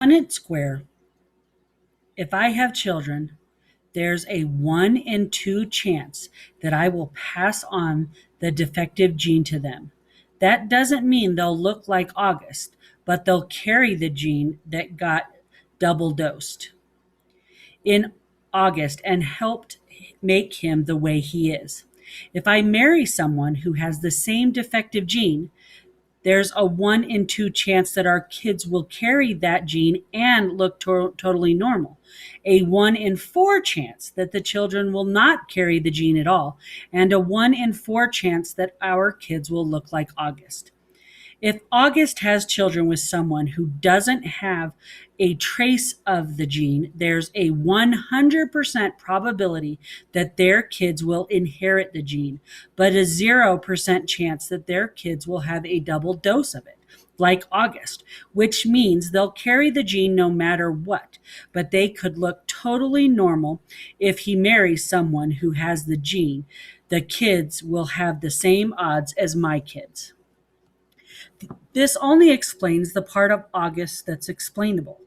Punnett square. If I have children, there's a 1 in 2 chance that I will pass on the defective gene to them. That doesn't mean they'll look like August, but they'll carry the gene that got double dosed in August and helped make him the way he is. If I marry someone who has the same defective gene, there's a 1 in 2 chance that our kids will carry that gene and look totally normal. A 1 in 4 chance that the children will not carry the gene at all, and a 1 in 4 chance that our kids will look like August. If August has children with someone who doesn't have a trace of the gene, there's a 100% probability that their kids will inherit the gene, but a 0% chance that their kids will have a double dose of it, like August, which means they'll carry the gene no matter what, but they could look totally normal if he marries someone who has the gene. The kids will have the same odds as my kids. This only explains the part of August that's explainable.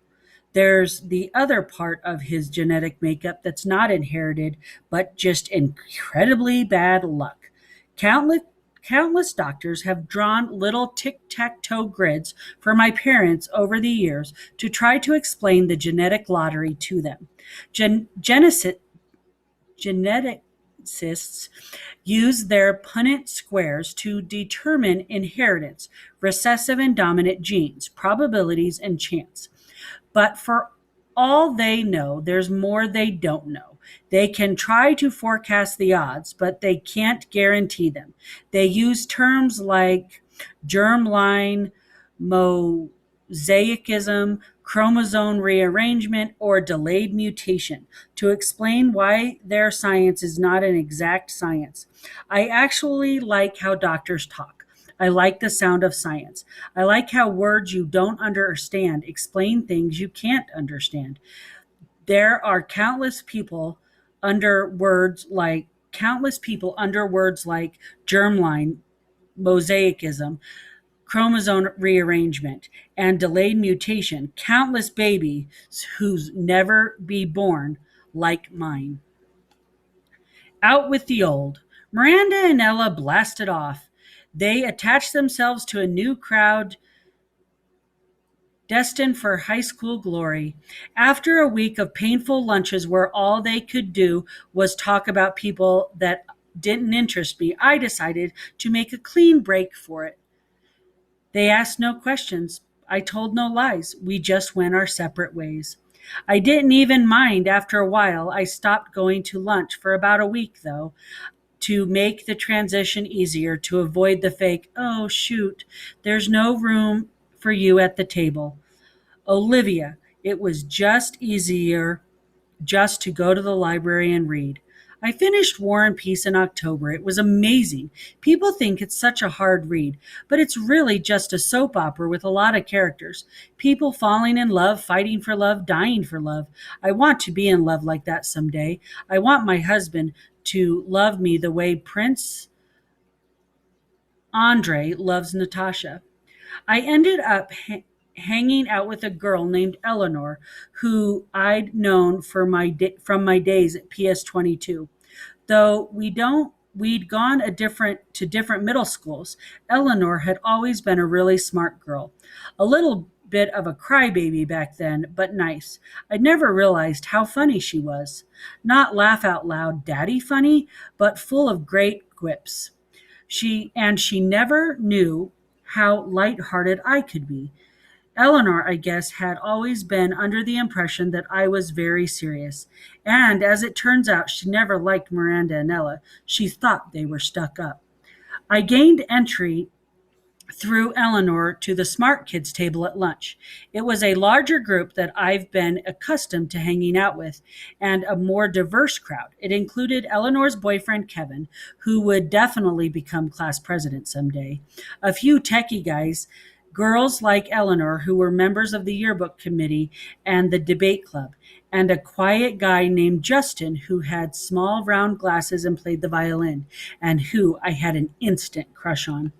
There's the other part of his genetic makeup that's not inherited, but just incredibly bad luck. Countless doctors have drawn little tic-tac-toe grids for my parents over the years to try to explain the genetic lottery to them. Geneticists use their Punnett squares to determine inheritance, recessive and dominant genes, probabilities, and chance. But for all they know, there's more they don't know. They can try to forecast the odds, but they can't guarantee them. They use terms like germline, mosaicism, chromosome rearrangement, or delayed mutation to explain why their science is not an exact science. I actually like how doctors talk. I like the sound of science. I like how words you don't understand explain things you can't understand. There are countless people under words like germline, mosaicism, chromosome rearrangement, and delayed mutation, countless babies who's never be born like mine. Out with the old. Miranda and Ella blasted off. They attached themselves to a new crowd destined for high school glory. After a week of painful lunches where all they could do was talk about people that didn't interest me, I decided to make a clean break for it. They asked no questions. I told no lies. We just went our separate ways. I didn't even mind after a while. I stopped going to lunch for about a week, though, to make the transition easier, to avoid the fake, oh, shoot, there's no room for you at the table. Olivia, it was just easier just to go to the library and read. I finished War and Peace in October. It was amazing. People think it's such a hard read, but it's really just a soap opera with a lot of characters. People falling in love, fighting for love, dying for love. I want to be in love like that someday. I want my husband to love me the way Prince Andre loves Natasha. I ended up hanging out with a girl named Eleanor, who I'd known from my days at PS22. Though we'd gone to different middle schools, Eleanor had always been a really smart girl. A little bit of a crybaby back then, but nice. I'd never realized how funny she was. Not laugh out loud, daddy funny, but full of great quips. She never knew how lighthearted I could be. Eleanor, I guess, had always been under the impression that I was very serious. And as it turns out, she never liked Miranda and Ella. She thought they were stuck up. I gained entry through Eleanor to the smart kids table at lunch. It was a larger group that I've been accustomed to hanging out with, and a more diverse crowd. It included Eleanor's boyfriend, Kevin, who would definitely become class president someday, a few techie guys, girls like Eleanor who were members of the yearbook committee and the debate club, and a quiet guy named Justin who had small round glasses and played the violin, and who I had an instant crush on.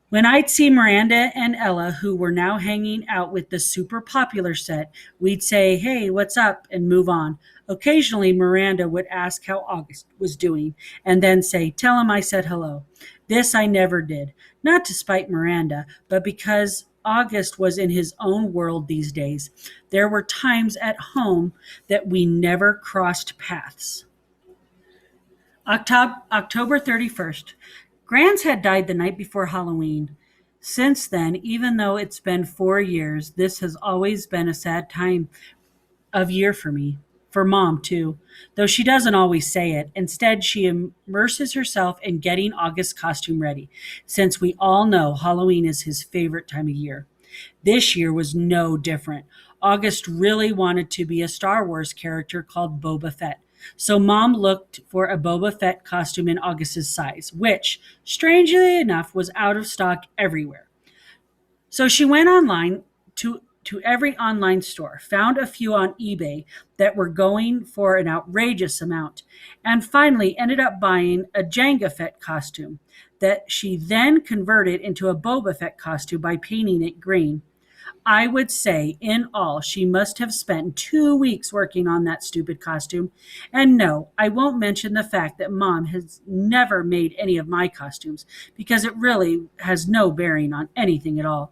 When I'd see Miranda and Ella, who were now hanging out with the super popular set, we'd say, "Hey, what's up?" and move on. Occasionally, Miranda would ask how August was doing and then say, "Tell him I said hello." This I never did, not to spite Miranda, but because August was in his own world these days. There were times at home that we never crossed paths. October 31st. Grants had died the night before Halloween. Since then, even though it's been 4 years, this has always been a sad time of year for me. For mom, too. Though she doesn't always say it. Instead, she immerses herself in getting August's costume ready, since we all know Halloween is his favorite time of year. This year was no different. August really wanted to be a Star Wars character called Boba Fett. So mom looked for a Boba Fett costume in August's size, which, strangely enough, was out of stock everywhere. So she went online to every online store, found a few on eBay that were going for an outrageous amount, and finally ended up buying a Jango Fett costume that she then converted into a Boba Fett costume by painting it green. I would say, in all, she must have spent 2 weeks working on that stupid costume. And no, I won't mention the fact that mom has never made any of my costumes because it really has no bearing on anything at all.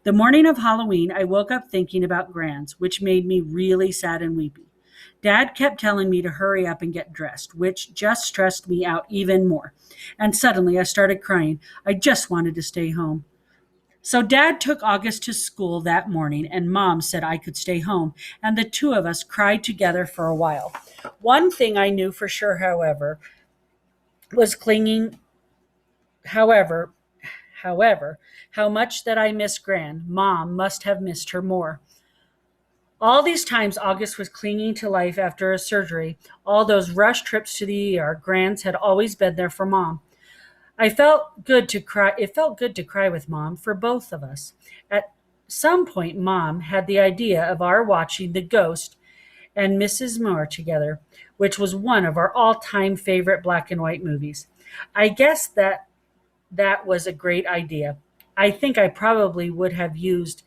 The morning of Halloween, I woke up thinking about Grans, which made me really sad and weepy. Dad kept telling me to hurry up and get dressed, which just stressed me out even more. And suddenly I started crying. I just wanted to stay home. So Dad took August to school that morning, and Mom said I could stay home, and the two of us cried together for a while. One thing I knew for sure, however, was clinging, however, however, how much that I miss Gran. Mom must have missed her more. All these times August was clinging to life after a surgery, all those rush trips to the ER, Grans had always been there for Mom. I felt good to cry. It felt good to cry with mom for both of us. At some point, mom had the idea of our watching The Ghost and Mrs. Moore together, which was one of our all-time favorite black and white movies. I guess that was a great idea. I think I probably would have used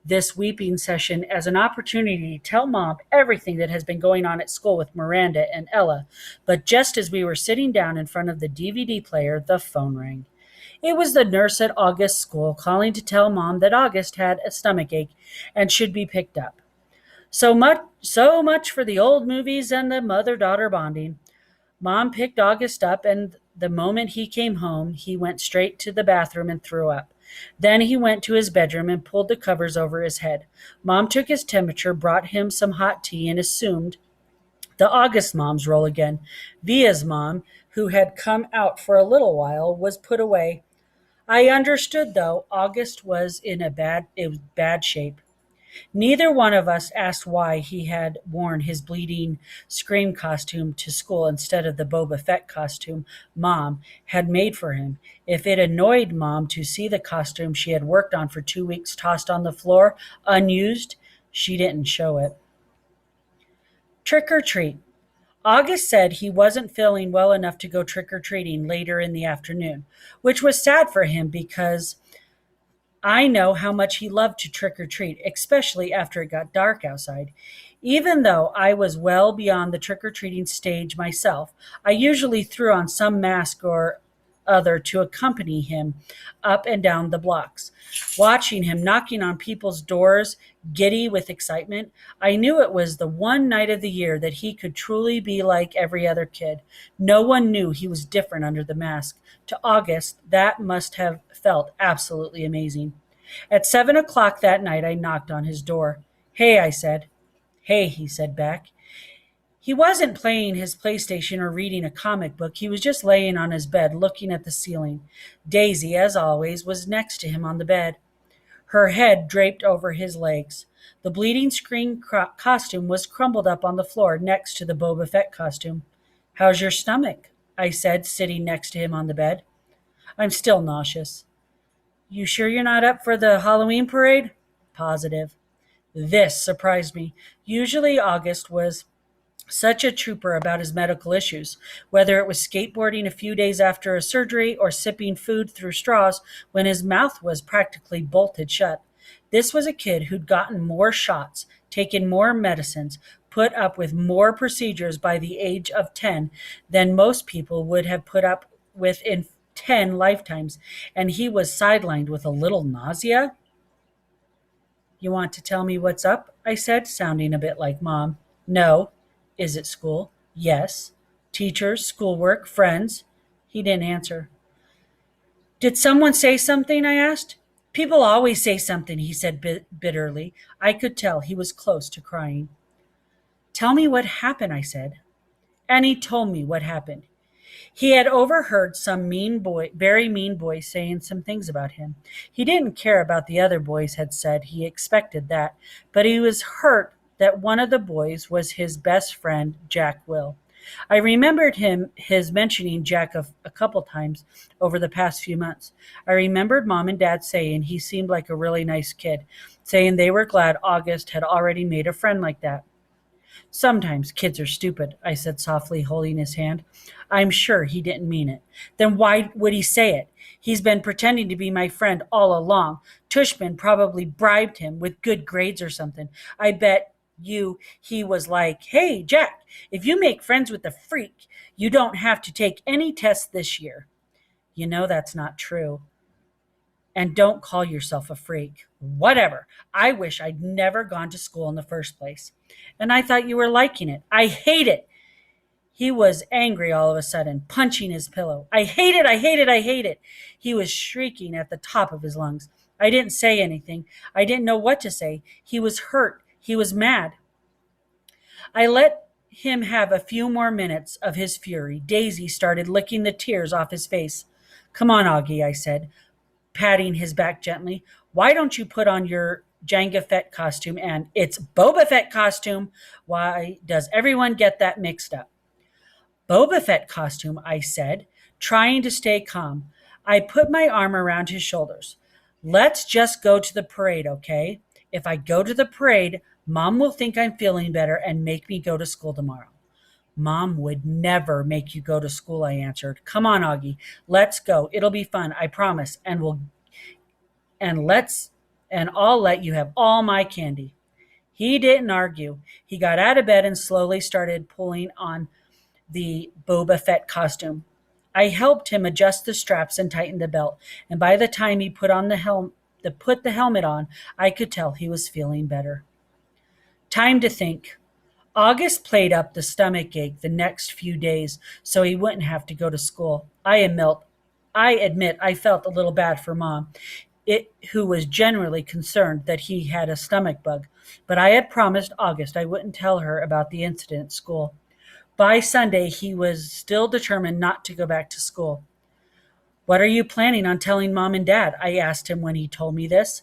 this weeping session as an opportunity to tell mom everything that has been going on at school with Miranda and Ella. But just as we were sitting down in front of the DVD player, the phone rang. It was the nurse at August's school calling to tell mom that August had a stomach ache and should be picked up. So much for the old movies and the mother-daughter bonding. Mom picked August up, and the moment he came home, he went straight to the bathroom and threw up. Then he went to his bedroom and pulled the covers over his head. Mom took his temperature, brought him some hot tea, and assumed the August mom's role again. Via's mom, who had come out for a little while, was put away. I understood, though, August was in bad shape. Neither one of us asked why he had worn his bleeding Scream costume to school instead of the Boba Fett costume Mom had made for him. If it annoyed Mom to see the costume she had worked on for 2 weeks tossed on the floor, unused, she didn't show it. Trick or treat. August said he wasn't feeling well enough to go trick or treating later in the afternoon, which was sad for him because I know how much he loved to trick or treat, especially after it got dark outside. Even though I was well beyond the trick or treating stage myself, I usually threw on some mask or other to accompany him up and down the blocks. Watching him knocking on people's doors, giddy with excitement, I knew it was the one night of the year that he could truly be like every other kid. No one knew he was different under the mask. To August, that must have felt absolutely amazing. At 7 o'clock that night, I knocked on his door. Hey, I said. Hey, he said back. He wasn't playing his PlayStation or reading a comic book. He was just laying on his bed, looking at the ceiling. Daisy, as always, was next to him on the bed, her head draped over his legs. The bleeding screen costume was crumpled up on the floor next to the Boba Fett costume. How's your stomach? I said, sitting next to him on the bed. I'm still nauseous. You sure you're not up for the Halloween parade? Positive. This surprised me. Usually August was Such a trooper about his medical issues, whether it was skateboarding a few days after a surgery or sipping food through straws when his mouth was practically bolted shut. This was a kid who'd gotten more shots, taken more medicines, put up with more procedures by the age of 10 than most people would have put up with in 10 lifetimes, and he was sidelined with a little nausea. You want to tell me what's up? I said, sounding a bit like Mom. No. Is it school? Yes. Teachers, schoolwork, friends? He didn't answer. Did someone say something? I asked. People always say something, he said bitterly. I could tell he was close to crying. Tell me what happened, I said. And he told me what happened. He had overheard some mean boy, very mean boy, saying some things about him. He didn't care about the other boys had said. He expected that, but he was hurt that one of the boys was his best friend, Jack Will. I remembered his mentioning Jack a couple times over the past few months. I remembered Mom and Dad saying he seemed like a really nice kid, saying they were glad August had already made a friend like that. Sometimes kids are stupid, I said softly, holding his hand. I'm sure he didn't mean it. Then why would he say it? He's been pretending to be my friend all along. Tushman probably bribed him with good grades or something. I bet he was like, hey, Jack, if you make friends with the freak, you don't have to take any tests this year. You know that's not true. And don't call yourself a freak. Whatever. I wish I'd never gone to school in the first place. And I thought you were liking it. I hate it. He was angry all of a sudden, punching his pillow. I hate it. I hate it. I hate it. He was shrieking at the top of his lungs. I didn't say anything. I didn't know what to say. He was hurt. He was mad. I let him have a few more minutes of his fury. Daisy started licking the tears off his face. Come on, Augie, I said, patting his back gently. Why don't you put on your Jango Fett costume and it's Boba Fett costume? Why does everyone get that mixed up? Boba Fett costume, I said, trying to stay calm. I put my arm around his shoulders. Let's just go to the parade, okay? If I go to the parade, Mom will think I'm feeling better and make me go to school tomorrow. Mom would never make you go to school, I answered. Come on, Augie. Let's go. It'll be fun, I promise. And I'll let you have all my candy. He didn't argue. He got out of bed and slowly started pulling on the Boba Fett costume. I helped him adjust the straps and tighten the belt, and by the time he put the helmet on, I could tell he was feeling better. Time to think. August played up the stomach ache the next few days so he wouldn't have to go to school. I admit I felt a little bad for Mom, who was generally concerned that he had a stomach bug, but I had promised August I wouldn't tell her about the incident at school. By Sunday, he was still determined not to go back to school. What are you planning on telling Mom and Dad? I asked him when he told me this.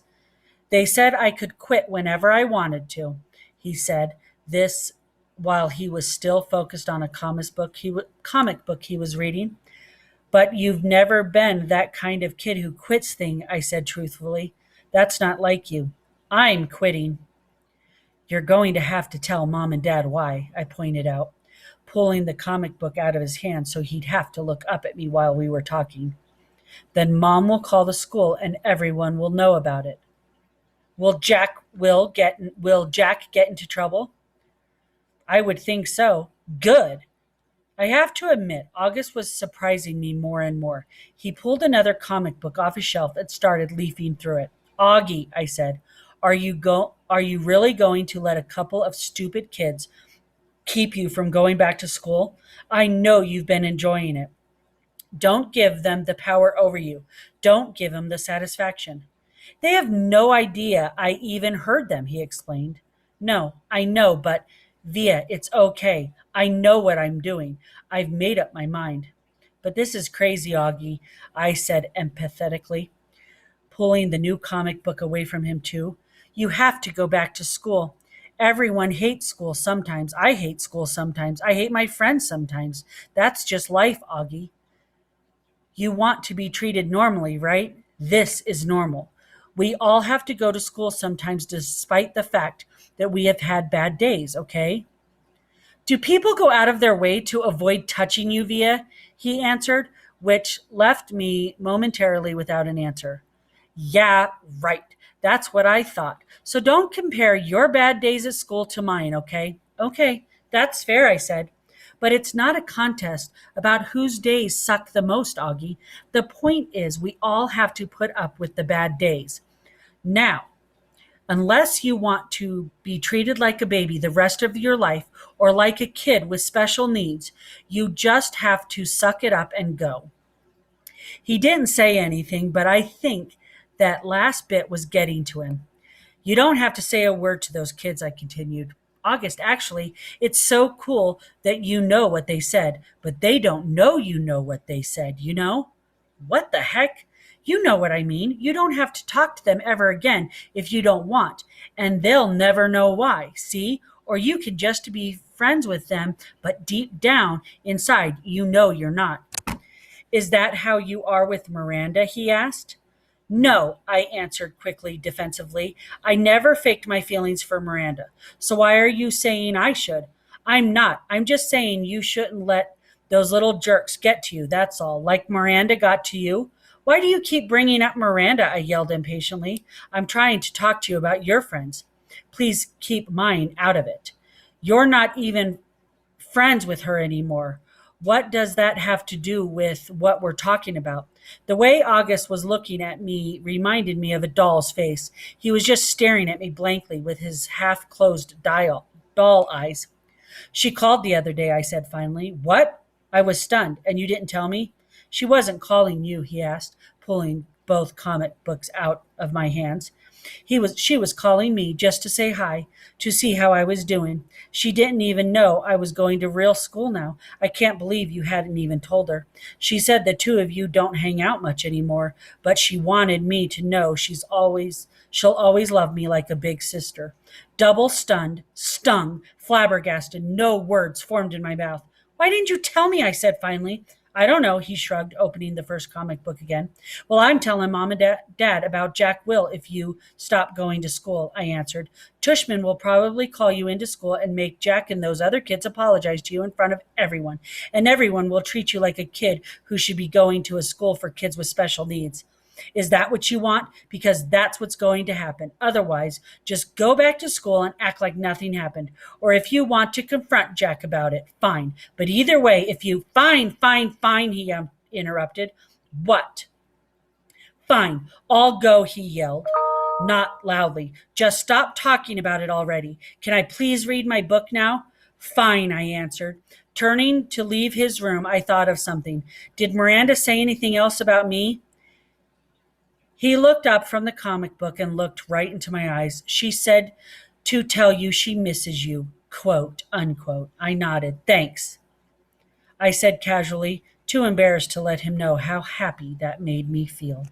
They said I could quit whenever I wanted to, he said, this while he was still focused on a comic book he was reading. But you've never been that kind of kid who quits things, I said truthfully. That's not like you. I'm quitting. You're going to have to tell Mom and Dad why, I pointed out, pulling the comic book out of his hand so he'd have to look up at me while we were talking. Then Mom will call the school and everyone will know about it. Will Jack get into trouble? I would think so. Good. I have to admit, August was surprising me more and more. He pulled another comic book off his shelf and started leafing through it. Augie, I said, are you really going to let a couple of stupid kids keep you from going back to school? I know you've been enjoying it. Don't give them the power over you. Don't give them the satisfaction. They have no idea I even heard them, he explained. No, I know, but Via, it's okay. I know what I'm doing. I've made up my mind. But this is crazy, Augie, I said empathetically, pulling the new comic book away from him too. You have to go back to school. Everyone hates school sometimes. I hate school sometimes. I hate my friends sometimes. That's just life, Augie. You want to be treated normally, right? This is normal. We all have to go to school sometimes despite the fact that we have had bad days, okay? Do people go out of their way to avoid touching you, Via? He answered, which left me momentarily without an answer. Yeah, right. That's what I thought. So don't compare your bad days at school to mine, okay? Okay, that's fair, I said. But it's not a contest about whose days suck the most, Augie. The point is, we all have to put up with the bad days. Now, unless you want to be treated like a baby the rest of your life or like a kid with special needs, you just have to suck it up and go. He didn't say anything, but I think that last bit was getting to him. You don't have to say a word to those kids, I continued. August, actually, it's so cool that you know what they said, but they don't know you know what they said, you know? What the heck? You know what I mean. You don't have to talk to them ever again if you don't want, and they'll never know why, see? Or you could just be friends with them, but deep down inside, you know you're not. Is that how you are with Miranda? He asked. No, I answered quickly, defensively. I never faked my feelings for Miranda. So why are you saying I should? I'm not. I'm just saying you shouldn't let those little jerks get to you, that's all. Like Miranda got to you. Why do you keep bringing up Miranda? I yelled impatiently. I'm trying to talk to you about your friends. Please keep mine out of it. You're not even friends with her anymore. What does that have to do with what we're talking about? The way August was looking at me reminded me of a doll's face. He was just staring at me blankly with his half closed doll eyes. She called the other day, I said finally. What? I was stunned. And you didn't tell me? She wasn't calling you, he asked, pulling both comic books out of my hands. She was calling me just to say hi, to see how I was doing. She didn't even know I was going to real school now. I can't believe you hadn't even told her. She said the two of you don't hang out much anymore, but she wanted me to know she'll always love me like a big sister. Double stunned, stung, flabbergasted, no words formed in my mouth. Why didn't you tell me? I said finally. I don't know, he shrugged, opening the first comic book again. Well, I'm telling Mom and Dad about Jack Will if you stop going to school, I answered. Tushman will probably call you into school and make Jack and those other kids apologize to you in front of everyone. And everyone will treat you like a kid who should be going to a school for kids with special needs. Is that what you want? Because that's what's going to happen. Otherwise, just go back to school and act like nothing happened. Or if you want to confront Jack about it, fine. But either way, if you, fine, he interrupted. What? Fine, I'll go, he yelled. Not loudly. Just stop talking about it already. Can I please read my book now? Fine, I answered. Turning to leave his room, I thought of something. Did Miranda say anything else about me? He looked up from the comic book and looked right into my eyes. She said to tell you she misses you, quote, unquote. I nodded. Thanks, I said casually, too embarrassed to let him know how happy that made me feel.